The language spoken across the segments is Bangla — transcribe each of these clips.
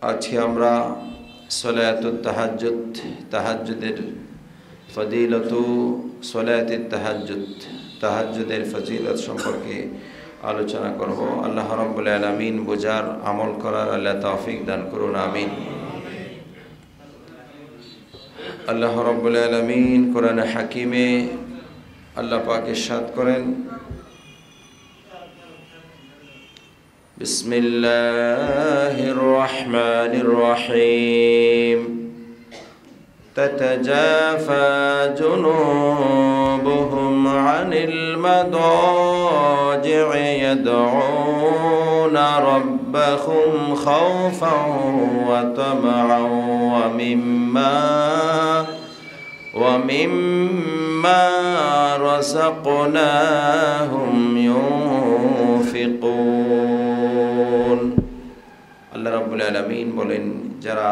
আজকে আমরা সলাতুত তাহাজ্জুদ, তাহাজ্জুদের ফজিলত, সলাতুত তাহাজ্জুদ, তাহাজ্জুদের ফজিলত সম্পর্কে আলোচনা করব। আল্লাহ রাব্বুল আলামিন বোঝার, আমল করার আল্লাহ তৌফিক দান করুন, আমিন। আল্লাহ রাব্বুল আলামিন কোরআনে হাকিমে আল্লাহ পাক ইরশাদ করেন, বিসমিল্লাহির রহমানির রহিম, তাতাজাফা জুনুবুহুম আনিল মাদাজি'i ইয়াদউনা রাব্বাহুম খাওফান ওয়া তামা'আন ওয়া মিম্মা রাযাকনাহুম ইউনফিকুন। আল্লাহ রাব্বুল আলামিন বলেন, যারা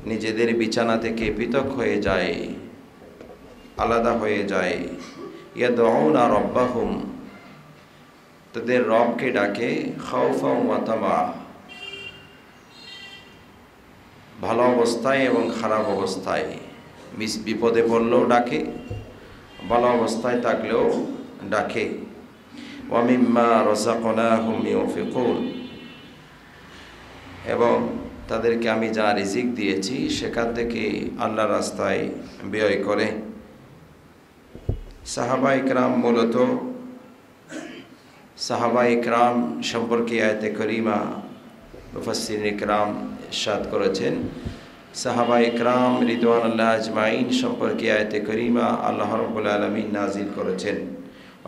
নিজেদের বিছানা থেকে পৃথক হয়ে যায়, আলাদা হয়ে যায়, ইয়াদউনা রাব্বাহুম, তাদের রবকে ডাকে, খাওফান ওয়া তামা, ভালো অবস্থায় এবং খারাপ অবস্থায়, বিপদে পড়লেও ডাকে, ভালো অবস্থায় থাকলেও ডাকে। ওয়া মিম্মা রাযাকনাহুম ইউনফিকুন, এবং তাদেরকে আমি যা রিজিক দিয়েছি সেখান থেকে আল্লাহর রাস্তায় ব্যয় করে। সাহাবায়ে কেরাম, মূলত সাহাবায়ে কেরাম সম্পর্কে আয়াতে করিমা মুফাসসিরিনে কেরাম ইরশাদ করেছেন, সাহাবায়ে কেরাম রিদওয়ানুল্লাহ আজমাইন সম্পর্কে আয়াতে করিমা আল্লাহ রাব্বুল আলামিন নাজিল করেছেন।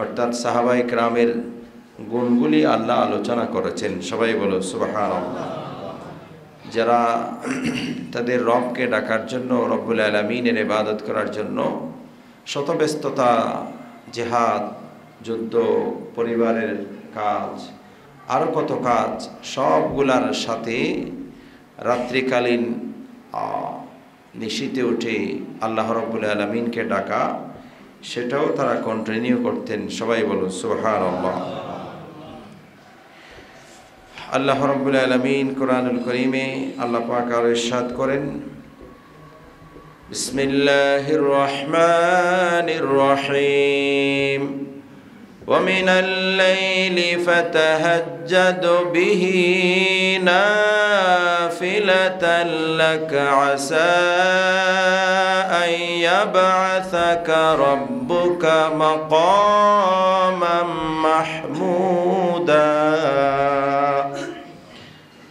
অর্থাৎ সাহাবায়ে কেরামের গুণগুলি আল্লাহ আলোচনা করেছেন। সবাই বলো সুবহানাল্লাহ। যারা তাদের রবকে ডাকার জন্য, রব্বুল আলামিনের ইবাদত করার জন্য শতব্যস্ততা, জিহাদ, যুদ্ধ, পরিবারের কাজ, আরও কত কাজ, সবগুলার সাথে রাত্রিকালীন নিশীতে উঠে আল্লাহ রব্বুল আলামিনকে ডাকা, সেটাও তারা কন্টিনিউ করতেন। সবাই বলুন সুবহানাল্লাহ। আল্লাহ রাব্বুল আলামিন কোরআনুল কারীমে আল্লাহ পাক আর ইরশাদ করেন, বিসমিল্লাহির রহমানির রহিম, ওয়া মিনাল লাইলি ফাতাহাজ্জাদ বিহি নাফিলাতান লাকা আসা আন ইয়াবআসাকা রাব্বুকা মাকামান মাহমুদা।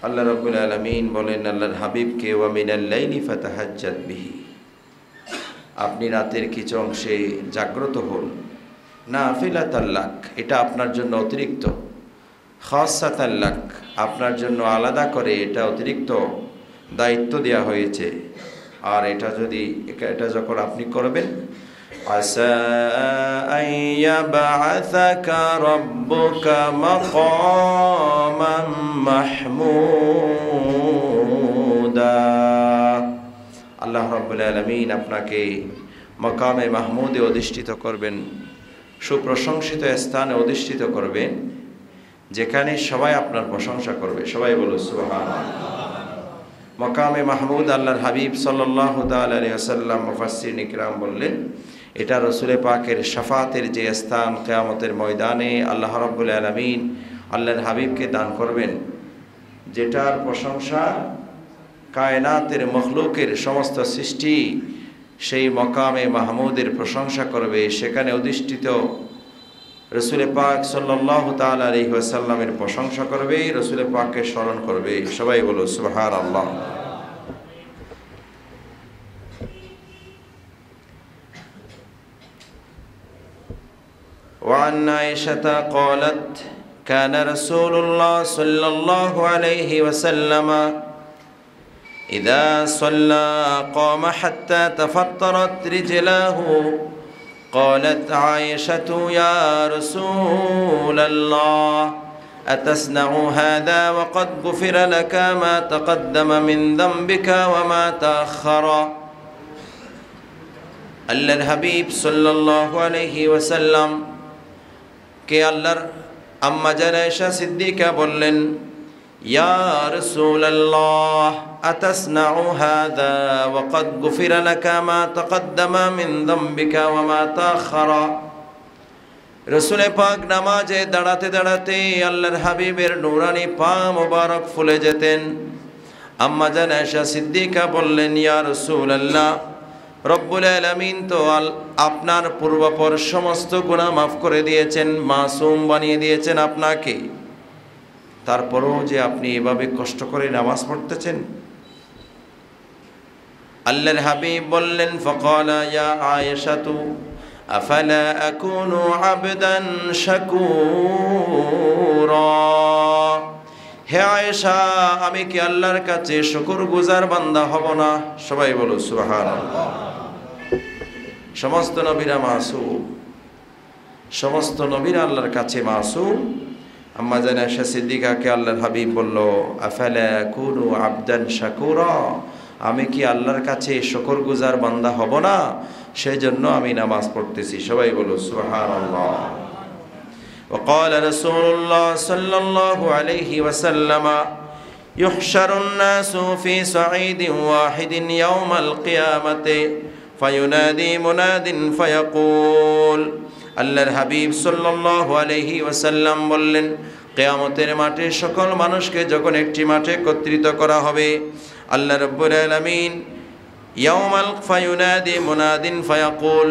আল্লাহ রাব্বুল আলামিন বলেন আল্লাহর হাবিবকে, ওয়া মিনাল লাইলি ফাতাহাজ্জাদ বিহি, আপনি রাতের কিছু অংশে জাগ্রত হন, নাফিলাতান লাক, এটা আপনার জন্য অতিরিক্ত, খাসাতান লাক, আপনার জন্য আলাদা করে এটা অতিরিক্ত দায়িত্ব দেওয়া হয়েছে। আর এটা যখন আপনি করবেন, আসা আন ইয়াবআসাকা রাব্বুকা মাকামান মাহমুদা, আল্লাহ রাব্বুল আলামিন আপনাকে মাকামে মাহমুদে অধিষ্ঠিত করবেন, সুপ্রশংসিত স্থানে অধিষ্ঠিত করবেন, যেখানে সবাই আপনার প্রশংসা করবে। সবাই বলো সুবহানাল্লাহ। মাকামে মাহমুদ, আল্লাহর হাবিব সাল্লাল্লাহু তাআলা আলাইহি ওয়াসাল্লাম মুফাসসিরিনে কিরাম বললেন, এটা রসুল পাকের শাফাতের যে স্থান, কিয়ামতের ময়দানে আল্লাহ রাব্বুল আলামিন আল্লাহর হাবিবকে দান করবেন, যেটার প্রশংসা কায়নাতের মখলুকের সমস্ত সৃষ্টি সেই মকামে মাহমুদের প্রশংসা করবে। সেখানে অধিষ্ঠিত রসুল পাক সাল্লাল্লাহু তাআলা আলাইহি ওয়াসাল্লামের প্রশংসা করবে, রসুল পাককে স্মরণ করবে। সবাই বলো সুবহানাল্লাহ। وعن عائشة قالت كان رسول الله صلى الله عليه وسلم إذا صلى قام حتى تفطرت رجلاه، قالت عائشة يا رسول الله أتصنع هذا وقد غفر لك ما تقدم من ذنبك وما تأخر। আল্লাহর হাবিব সাল্লাল্লাহু আলাইহি ওয়াসাল্লাম কে আল্লাহর আম্মা জান আয়েশা সিদ্দিকা বললেন, ইয়া রাসূলাল্লাহ আতাসনাউ হাযা ওয়া ক্বাদ গুফিরা লাকা মা তাকদ্দামা মিন যামবিকা ওয়া মা তাআখারা। রাসূল পাক নামাজে দাঁড়াতে দাঁড়াতে আল্লাহর হাবিবের নূরানি পা মোবারক ফুলে যেতেন। আম্মা জান আয়েশা সিদ্দিকা বললেন, ইয়া রাসূলাল্লাহ, রব্বুল আলামিন তো আপনার পূর্বাপর সমস্ত গুনাহ মাফ করে দিয়েছেন, মাসুম বানিয়ে দিয়েছেন আপনাকে, তারপরেও যে আপনি এভাবে কষ্ট করে নামাজ পড়তেছেন। আল্লাহর হাবিব বললেন, ফাকালা ইয়া আয়েশাতু আফালা আকুনু আবদান শাকুরা। হে আয়েশা, আমি কি আল্লাহর কাছে শুকরগুজার বান্দা হব না? সবাই বলো সুবহানাল্লাহ। সমস্ত নবীরা মাসুম, সমস্ত নবীরা আল্লাহর কাছে মাসুম। আম্মা জান আয়েশা সিদ্দিকাকে আল্লাহর হাবিব বলল, আফালা আকুনু আবদান শাকুরা, আমি কি আল্লাহর কাছে শুকরগুজার বান্দা হব না? সেই জন্য আমি নামাজ পড়তেছি। সবাই বলো সুবহানাল্লাহ। وقال رسول الله صلى الله عليه وسلم يحشر الناس في صعيد واحد يوم القيامة فينادي مناد فيقول। আল্লাহর হাবিব সাল্লাল্লাহু আলাইহি ওয়াসাল্লাম বললেন, কিয়ামতের মাঠে সকল মানুষকে যখন একটি মাঠে একত্রিত করা হবে, আল্লাহ রাব্বুল আলামিন ইয়াউমাল ফায়ুনাদি মুনাদিন ফায়াকুল,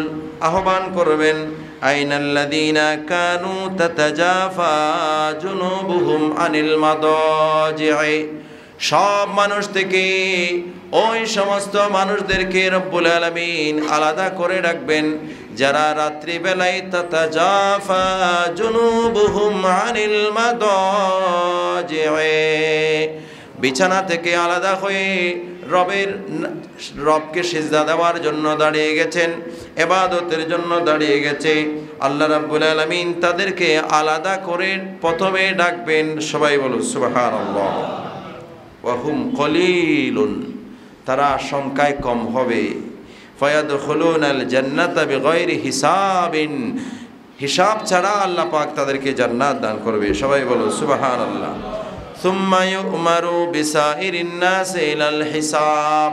আহ্বান করবেন, আইনাল্লাযীনা কানু তাতাজাফা জুনুবুহুম আনিল মাদাজি'i। সব মানুষ থেকে ওই সমস্ত মানুষদেরকে রব্বুল আলামিন আলাদা করে রাখবেন যারা রাত্রিবেলায় তাতাজাফা জুনুবুহুম আনিল মাদাজি'i, বিছানা থেকে আলাদা হয়ে রবকে সিজদা দেওয়ার জন্য দাঁড়িয়ে গেছেন, ইবাদতের জন্য দাঁড়িয়ে গেছে। আল্লাহ রাব্বুল আলামিন তাদেরকে আলাদা করে প্রথমে ডাকবেন। সবাই বলো সুবহানাল্লাহ। ওয়া হুম কলিলুন, তারা সংখ্যায় কম হবে। ফায়াদখুলুনাল জান্নাতা বিগাইরি হিসাবিন, হিসাব ছাড়া আল্লাহ পাক তাদেরকে জান্নাত দান করবে। সবাই বলো সুবহানাল্লাহ। সুম্মা ইউমারু বিসাইরিন নাস ইলাল হিসাব,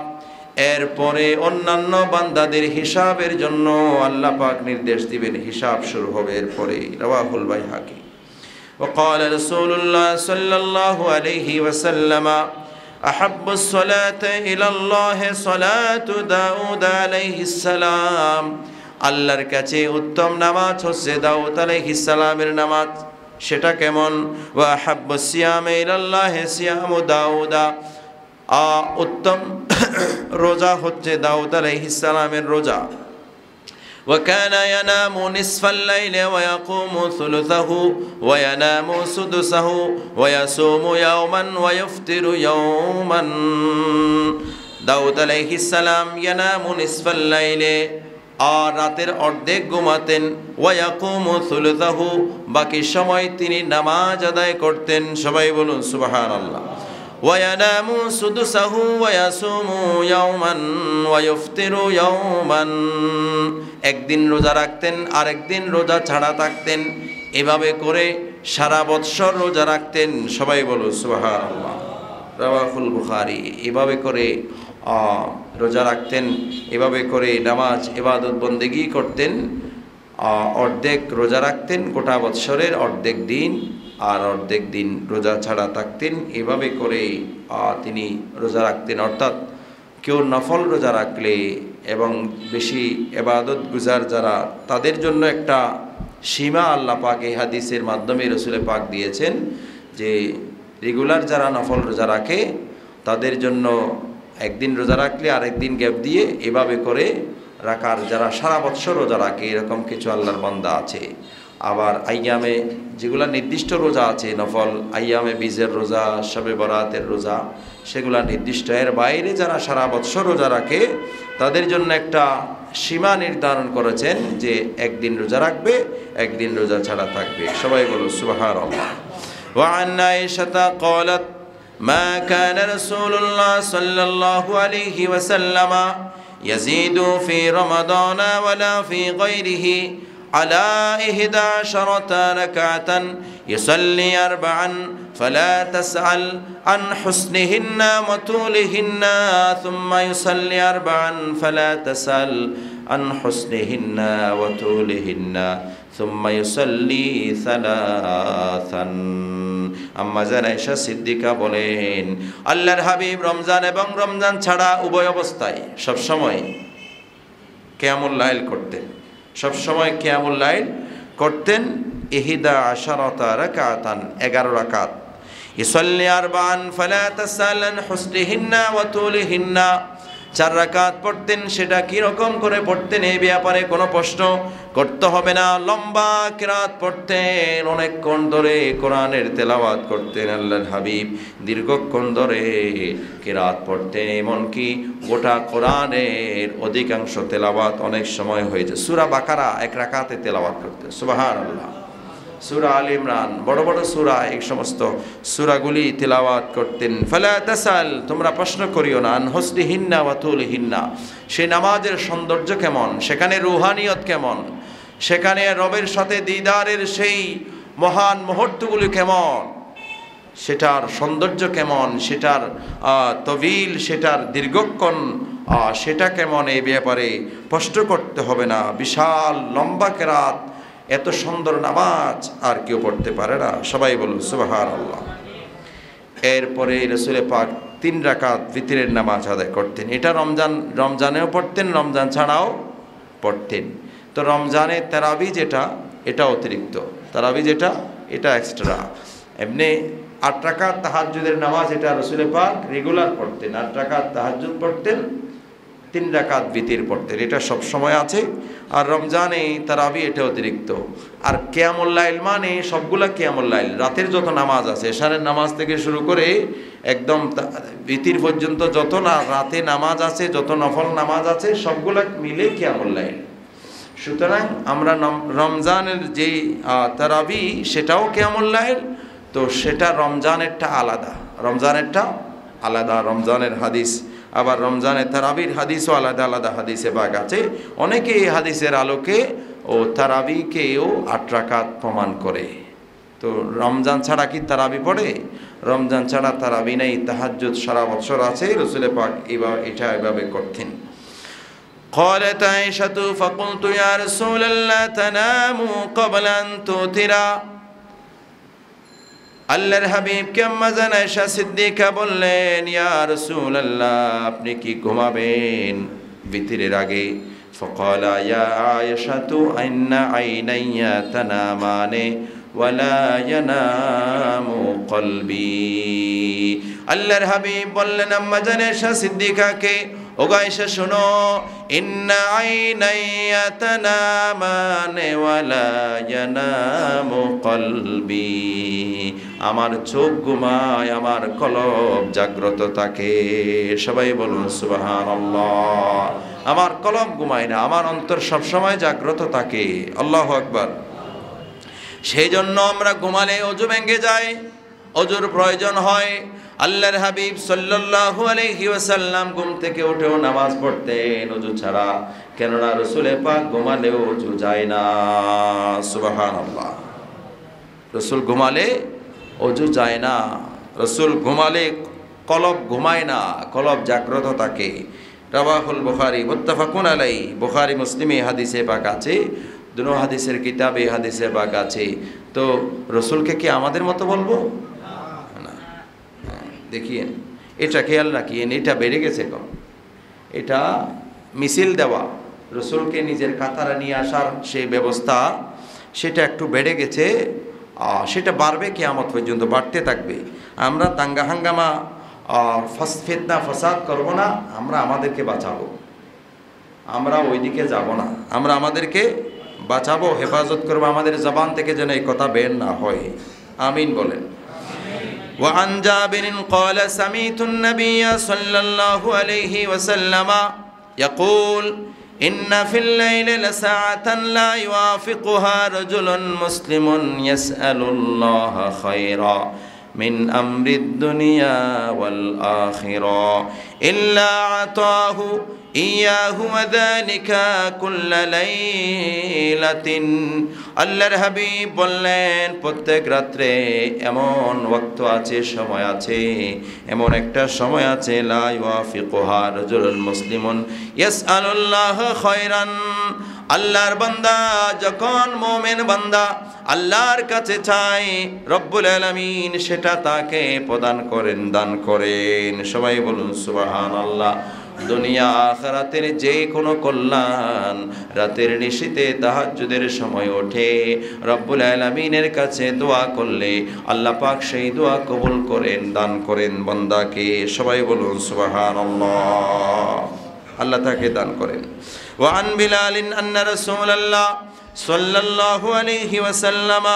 এরপরে অন্যান্য বান্দাদের হিসাবের জন্য আল্লাহ পাক নির্দেশ দিবেন, হিসাব শুরু হবে এরপরে। রাওয়াহুল বাইহাকি। وقال رسول الله صلى الله عليه وسلم أحب الصلاة إلى الله صلاة داود عليه السلام। আল্লাহর কাছে উত্তম নামাজ হচ্ছে দাউদ আলাইহিস সালামের নামাজ। সেটা কেমন? ওয়া হাব্বুস সিয়ামে ইলাল্লাহি সিয়ামু দাউদা, উত্তম রোজা হচ্ছে দাউদ আলাইহিস সালামের রোজা। ওয়া কানা ইয়ানামু নিসফাল লাইলি ওয়া ইয়াকুমু সুলুসাহু ওয়া ইয়ানামু সুদুসাহু ওয়া ইয়াসুমু ইয়াওমান ওয়া ইফতিরু ইয়াওমান। দাউদ আলাইহিস সালাম ইয়ানামু নিসফাল লাইলি, আর রাতের অর্ধেক ঘুমাতেন, ওয়া ইয়াকুমু সুলুসাহু, বাকি সময় তিনি নামাজ আদায় করতেন। সবাই বলুন সুবহানাল্লাহ। ওয়া ইয়ানামু সুদুসাহু ওয়া ইয়াসুমু ইয়াওমান ওয়া ইফতিরু ইয়াওমান, একদিন রোজা রাখতেন আর একদিন রোজা ছাড়া থাকতেন, এভাবে করে সারা বৎসর রোজা রাখতেন। সবাই বলুন সুবহানাল্লাহ। রাওয়াহুল বুখারী। এভাবে করে রোজা রাখতেন, এভাবে করে নামাজ ইবাদত বন্দেগী করতেন। অর্ধেক রোজা রাখতেন গোটা বৎসরের অর্ধেক দিন, আর অর্ধেক দিন রোজা ছাড়া থাকতেন। এভাবে করে তিনি রোজা রাখতেন। অর্থাৎ কেউ নফল রোজা রাখলে এবং বেশি ইবাদত গুজার যারা, তাদের জন্য একটা সীমা আল্লাহ পাক এই হাদিসের মাধ্যমে রাসূল পাক দিয়েছেন যে রেগুলার যারা নফল রোজা রাখে তাদের জন্য একদিন রোজা রাখলে আরেকদিন গ্যাপ দিয়ে এভাবে করে রাখার, যারা সারা বৎসর রোজা রাখে, এরকম কিছু আল্লাহর বান্দা আছে। আবার আইয়ামে যেগুলা নির্দিষ্ট রোজা আছে নফল, আইয়ামে বীজের রোজা, শবে বরাতের রোজা, সেগুলা নির্দিষ্ট। এর বাইরে যারা সারা বৎসর রোজা রাখে তাদের জন্য একটা সীমা নির্ধারণ করেছেন যে একদিন রোজা রাখবে, একদিন রোজা ছাড়া থাকবে। সবাই বলো সুবহানাল্লাহ। ওয়া আন আয়েশা ক্বালাত মা কানা রাসূলুল্লাহ সাল্লাল্লাহু আলাইহি ওয়াসাল্লাম ইয়াজিদু ফি রমাদান ওয়ালা ফি গায়রিহি আলা 11 রাকাতান ইউসাল্লি 4 فلا تسأل عن حسنهن وطولهن ثم يصلي 4 فلا تسأل عن حسنهن وطولهن ثم يصلي 3 আম্মা জান আয়েশা সিদ্দিকা বলেন আল্লাহর হাবিব রমজান এবং রমজান ছাড়া উভয় অবস্থায় সব সময় কিয়ামুল লাইল করতেন, সব সময় কিয়ামুল লাইল করতেন। 11 রাকাতান 11 রাকাত। ইসাল্লি 4 ফালা তাসালান হুসনিহিন্না ওয়া তুলিহিন্না 4 রাকাত পড়তেন। সেটা কি রকম করে পড়তেন এই ব্যাপারে কোনো প্রশ্ন করতে হবে না। লম্বা কিরাত পড়তেন, অনেকক্ষণ ধরে কোরআনের তেলাওয়াত করতেন আল্লাহর হাবিব, দীর্ঘক্ষণ ধরে কিরাত পড়তেন। এমনকি গোটা কোরআনের অধিকাংশ তেলাওয়াত অনেক সময় হয়েছে। সূরা বাকারা 1 রাকাতে তেলাওয়াত করতেন, সুবহানাল্লাহ। সূরা আল ইমরান, বড় বড় সূরা, এই সমস্ত সূরাগুলি তিলাওয়াত করতেন। ফালা তাসাল, তোমরা প্রশ্ন করিও না, আন হুসনিহিন্না ওয়া তুলিহিন্না, সেই নামাজের সৌন্দর্য কেমন, সেখানে রুহানিয়ত কেমন, সেখানে রবের সাথে দিদারের সেই মহান মুহূর্তগুলি কেমন, সেটার সৌন্দর্য কেমন, সেটার তবিল, সেটার দীর্ঘক্ষণ সেটা কেমন, এই ব্যাপারে প্রশ্ন করতে হবে না। বিশাল লম্বা কেরাত, এত সুন্দর নামাজ আর কেউ পড়তে পারে না। সবাই বলুন সুবহানাল্লাহ। এরপরে রাসূল পাক 3 রাকাত ভিতরের নামাজ আদায় করতেন। এটা রমজানেও পড়তেন, রমজান ছাড়াও পড়তেন। তো রমজানে তারাবি যেটা, এটা অতিরিক্ত, তারাবি যেটা এটা এক্সট্রা। এমনি 8 রাকাত তাহাজ্জুদের নামাজ, এটা রাসূল পাক রেগুলার পড়তেন। 8 রাকাত তাহাজ্জুদ পড়তেন, 3 রাকাত ভিতর পড়তেন, এটা সব সময় আছে। আর রমজানে তারাবি এটা অতিরিক্ত। আর কিয়ামুল লাইল মানে সবগুলা কিয়ামুল লাইল, রাতের যত নামাজ আছে, এশারের নামাজ থেকে শুরু করে একদম ভিতর পর্যন্ত যত না রাতে নামাজ আছে, যত নফল নামাজ আছে, সবগুলা মিলে কিয়ামুল লাইল। সুতরাং আমরা রমজানের যে তারাবি সেটাও কিয়ামুল লাইল, তো সেটা রমজানেরটা আলাদা, রমজানেরটা আলাদা, রমজানের হাদিস। আবার রমজানে তারাবির হাদিসও আলাদা আলাদা হাদিসে ভাগ আছে। অনেকে এই হাদিসের আলোকে ও তারাবিকেও 8 রাকাত প্রমাণ করে। তো রমজান ছাড়া কি তারাবি পড়ে? রমজান ছাড়া তারাবি নেই, তাহাজ্জুদ সারা বছর আছে। রাসূল পাক এটা এভাবে করতেন। قالت عائشة فقلت يا رسول الله تنام قبل أن توتر। আল্লাহর হাবিব আম্মা জান আয়েশা সিদ্দিকা বললেন, ইয়া রাসূলুল্লাহ, আপনি কি ঘুমাবেন বিতিরের আগে? ফাকালা ইয়া আয়েশাতু ইন্না আইনাইয়া তানামানে ওয়ালা ইয়ানামু কলবি। আল্লাহর হাবিব বললেন আম্মা জান আয়েশা সিদ্দিকাকে, ও আয়েশা শোনো, ইন্না আইনাইয়া তানামানে ওয়ালা ইয়ানামু কলবি, আমার চোখ ঘুমায়, আমার কলব জাগ্রত থাকে। সবাই বলুন সুবহানাল্লাহ। আমার কলব ঘুমায় না, আমার অন্তর সবসময় জাগ্রত থাকে। আল্লাহু আকবার। সেই জন্য আমরা ঘুমালে অজু ভেঙে যায়, অজুর প্রয়োজন হয়। আল্লাহর হাবিব সাল্লাল্লাহু আলাইহি ওয়াসাল্লাম ঘুম থেকে উঠেও নামাজ পড়তেন অজু ছাড়া, কেননা রাসূল পাক ঘুমালেও অজু যায় না। সুবহানাল্লাহ। রাসূল ঘুমালে অজু যায় না, রাসূল ঘুমালে কলব ঘুমায় না, কলব জাগ্রত থাকে। রাওয়াহুল বুখারী মুত্তাফাকুন আলাইহি, বুখারী মুসলিমে হাদিসে পাক আছে, দুনো হাদিসের কিতাবে হাদিসে পাক আছে। তো রাসূলকে কি আমাদের মতো বলবো? দেখিয়েন, এটা খেয়াল রাখিয়েন, এটা বেড়ে গেছে কম। এটা মিছিল দেওয়া, রসুলকে নিজের কাতারে নিয়ে আসার সেই ব্যবস্থা, সেটা একটু বেড়ে গেছে। সেটা বাড়বে, কিয়ামত পর্যন্ত বাড়তে থাকবে। আমরা দাঙ্গা হাঙ্গামা ফিতনা ফাসাদ করব না, আমরা আমাদেরকে বাঁচাবো, আমরা ওইদিকে যাব না, আমরা আমাদেরকে বাঁচাবো, হেফাজত করবো, আমাদের জবান থেকে যেন এই কথা বের না হয়। আমিন বলেন। وعن جابر قال سمعت النبي صلى الله عليه وسلم يقول إن في الليل لساعة لا يوافقها رجل مسلم يسأل الله خيرا মিন আমরিদ দুনিয়া ওয়াল আখিরা ইল্লা আতাহু ইয়াহু ওয়া যালিকা কুল্লা লাইলাতিন। আল্লাহর হাবিব বললেন প্রত্যেক রাত্রে এমন ওয়াক্ত আছে, সময় আছে, এমন একটা সময় আছে লা ইউয়াফিকুহা রাজুলুন মুসলিমুন ইয়াসআলুল্লাহ খায়রান। আল্লাহর বান্দা যখন মুমিন বান্দা আল্লাহর কাছে চায়, রব্বুল আলামিন সেটা তাকে প্রদান করেন, দান করেন। সবাই বলুন সুবহানাল্লাহ। দুনিয়া আখিরাতের যে কোনো কল্যাণ রাতের নিশিতে তাহাজ্জুদের সময় ওঠে রব্বুল আলামিনের কাছে দোয়া করলে আল্লাহ পাক সেই দোয়া কবুল করেন, দান করেন বান্দাকে। সবাই বলুন সুবহানাল্লাহ। আল্লাহ তাকে দান করেন। ওয়া আন বিলালিন আন্না রাসূলুল্লাহ সাল্লাল্লাহু আলাইহি ওয়াসাল্লাম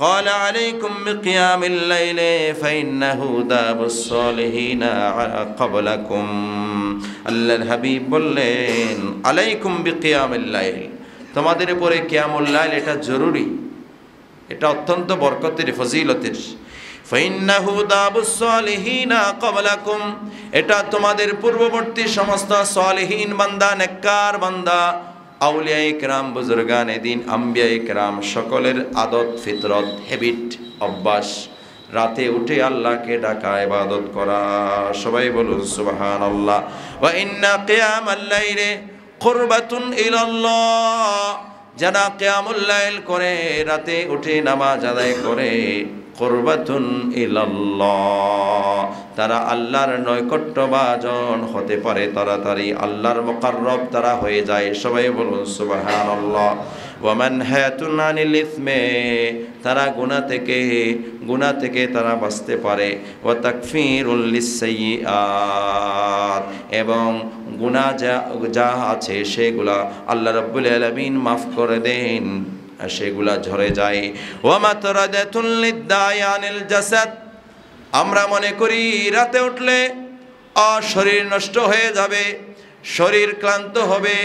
قال عليكم بقيام الليل فإنه داب الصالحين قبلكم। আল্লাহর হাবিব বললেন আলাইকুম বিকিয়ামিল লাইল, তোমাদের উপরে কিয়ামুল লাইল এটা জরুরি, এটা অত্যন্ত বরকতের, ফজিলতের। ফাইন্নাহু দাবুস সালিহিনা ক্বাবলাকুম, এটা তোমাদের পূর্ববর্তী সমস্ত সালিহিন বান্দা, নেককার বান্দা, আউলিয়া ইকরাম, বুজুর্গানে দিন, আম্বিয়া ইকরাম সকলের আদত, ফিতরত, হ্যাবিট, অভ্যাস রাতে উঠে আল্লাহকে ডাকা, ইবাদত করা। সবাই বলুন সুবহানাল্লাহ। ওয়া ইন্না কিয়ামাল লাইলি কুরবাতুন ইলাল্লাহ, যারা কিয়ামুল লাইল করে, রাতে উঠে নামাজ আদায় করে, কুরবাতুন ইলাল্লাহ, তারা আল্লাহর নৈকট্যভাজন হতে পারে, তাড়াতাড়ি আল্লাহর মুকাররব তারা হয়ে যায়। সবাই বলুন সুবহানাল্লাহ। ওয়া মানহাতুন আনিল ইসমি, তারা গুনাহ থেকে তারা বাঁচতে পারে। ওয়া তাকফিরুল লিসসাইয়্যাত, এবং গুনাহ যা আছে সেগুলা আল্লাহ রাব্বুল আলামিন মাফ করে দেন, সেগুলা ঝরে যায়। ওয়া মাতরাদাতুল লিদ্দাই আনিল জাসাদ, আমরা মনে করি রাতে উঠলে শরীর নষ্ট হয়ে যাবে, শরীর ক্লান্ত হবে,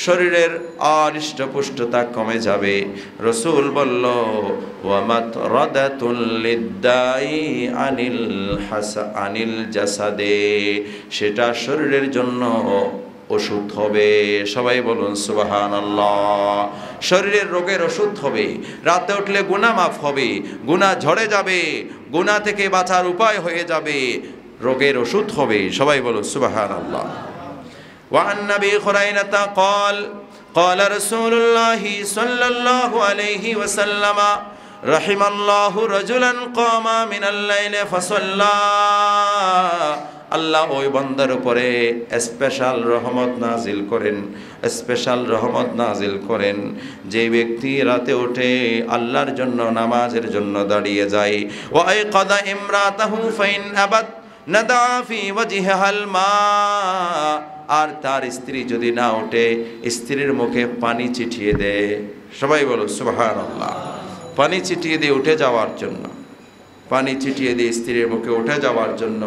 শরীরের হৃষ্টপুষ্টতা কমে যাবে। রাসূল বলল ওয়া মাতরাদাতুল লিদ্দাই আনিল জাসাদে, সেটা শরীরের জন্য ওষুধ হবে। সবাই বলুন সুবহানাল্লাহ। শরীরের রোগের ওষুধ হবে, রাতে উঠলে গুনাহ মাফ হবে, গুনাহ ঝরে যাবে, গুনাহ থেকে বাঁচার উপায় হয়ে যাবে, রোগের ওষুধ হবে। সবাই বলুন সুবহানাল্লাহ। ওয়া আন নবী খুরাইনাতা قال قال رسول الله صلى الله عليه وسلم رحم الله رجلا قام من الليل فصلى। আল্লাহ ওই বান্দার উপরে স্পেশাল রহমত নাজিল করেন যে ব্যক্তি রাতে উঠে আল্লাহর জন্য, নামাজের জন্য দাঁড়িয়ে যায়। ওয়া আইকাদা ইমরাতাহু ফাইন আবাদ নাদা ফি ওয়াজহিহাল মা, আর তার স্ত্রী যদি না ওঠে স্ত্রীর মুখে পানি ছিটিয়ে দেয়। সবাই বলো সুবহানাল্লাহ। পানি ছিটিয়ে দিয়ে উঠে যাওয়ার জন্য, পানি ছিটিয়ে দিয়ে স্ত্রীর মুখে উঠে যাওয়ার জন্য।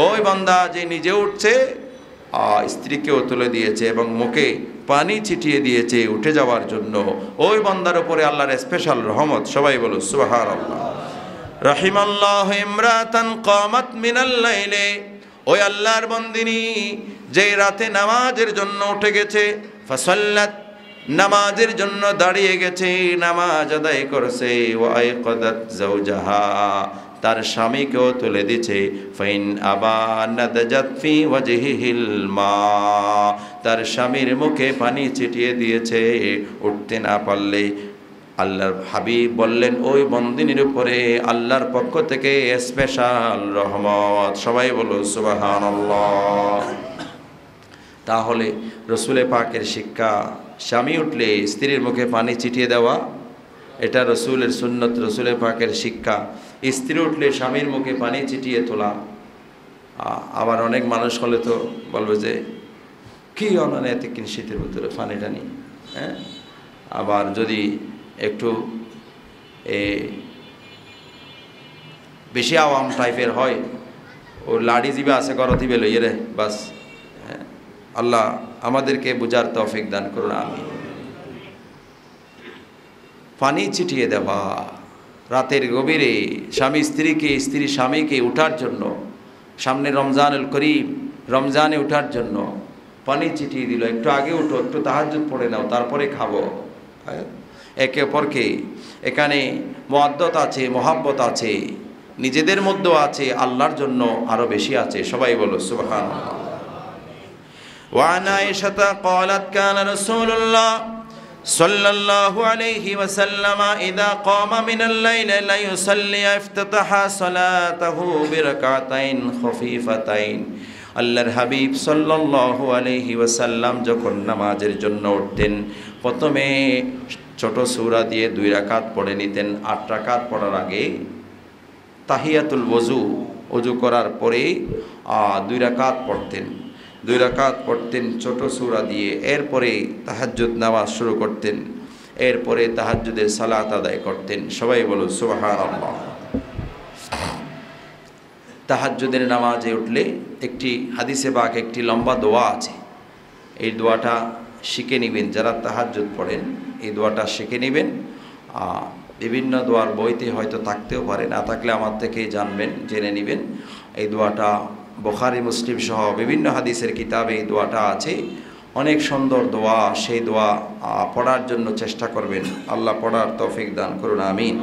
ওই বান্দা যে নিজে উঠছে, স্ত্রীকেও তুলে দিয়েছে এবং মুখে পানি ছিটিয়ে দিয়েছে উঠে যাওয়ার জন্য, ওই বান্দার উপরে আল্লাহর স্পেশাল রহমত। সবাই বলো সুবহানাল্লাহ। রাহিমাল্লাহু ইমরাতান কামাত মিনাল লাইলি, ওই আল্লাহর বান্দিনী যে রাতে নামাজের জন্য উঠে গেছে, ফাসাল্লাত, নামাজের জন্য দাঁড়িয়ে গেছে, নামাজ আদায় করেছে। ওয়া আইকাদাত যাওজাহা, তার স্বামীকেও তুলে দিছে। ফাইন আবা নাদাজাত ফি ওয়াজহিহিল মা, তার স্বামীর মুখে পানি ছিটিয়ে দিয়েছে, উঠতে না পারলে আল্লাহর হাবিব বললেন ওই বন্দিনীর উপরে আল্লাহর পক্ষ থেকে স্পেশাল রহমত। সবাই বলো সুবহানাল্লাহ। তাহলে রসুলে পাকের শিক্ষা, স্বামী উঠলে স্ত্রীর মুখে পানি ছিটিয়ে দেওয়া, এটা রসুলের সুন্নত, রসুলে পাকের শিক্ষা। স্ত্রী উঠলে স্বামীর মুখে পানি ছিটিয়ে তোলা। আবার অনেক মানুষ হলে তো বলবে যে কি অনানে শীতের ভিতরে পানিটা নি, হ্যাঁ। আবার যদি একটু বেশি আওয়াম টাইপের হয়, ও লাড়ি জিবে আছে গর দিবে লইয়ে রে বাস। আল্লাহ আমাদেরকে বুঝার তৌফিক দান করুন, আমিন। পানি ছিটিয়ে দেওয়া, রাতের গভীরে স্বামী স্ত্রীকে, স্ত্রী স্বামীকে উঠার জন্য, সামনে রমজানুল করিম, রমজানে উঠার জন্য পানি চিঠিয়ে দিল, একটু আগে উঠো, একটু তাহাজ্জুদ পড়ে নাও, তারপরে খাবো। একে অপরকে এখানে মুআদ্দাত আছে, মহাব্বত আছে, নিজেদের মধ্যেও আছে, আল্লাহর জন্য আরো বেশি আছে। সবাই বলো সুবহানাল্লাহ। وعن عائشة قالت كان رسول الله صلى الله عليه وسلم إذا قام من الليل ليصلي افتتح صلاته بركعتين خفيفتين। আল্লাহর হাবিব সাল্লাল্লাহু আলাইহি ওয়াসাল্লাম যখন নামাজের জন্য উঠতেন, প্রথমে ছোট সূরা দিয়ে 2 রাকাত পড়ে নিতেন। 8 রাকাত পড়ার আগে তাহিয়াতুল ওযু, ওযু করার পরে 2 রাকাত পড়তেন। 2 রাকাত পড়তেন ছোট সূরা দিয়ে। এরপরে তাহাজ্জুদ নামাজ শুরু করতেন। এরপরে তাহাজ্জুদের সালাত আদায় করতেন। সবাই বলো সুবহানাল্লাহ। তাহাজ্জুদের নামাজে উঠলে একটি হাদিসে পাক একটি লম্বা দোয়া আছে। এই দোয়াটা শিখে নেবেন। যারা তাহাজ্জুদ পড়েন এই দোয়াটা শিখে নেবেন। বিভিন্ন দোয়ার বইতে হয়তো থাকতেও পারে, না থাকলে আমার থেকেই জানবেন, জেনে নেবেন। এই দোয়াটা বুখারী, মুসলিম সহ বিভিন্ন হাদিসের কিতাবে এই দোয়াটা আছে। অনেক সুন্দর দোয়া। সেই দোয়া পড়ার জন্য চেষ্টা করবেন। আল্লাহ পড়ার তৌফিক দান করুন, আমিন।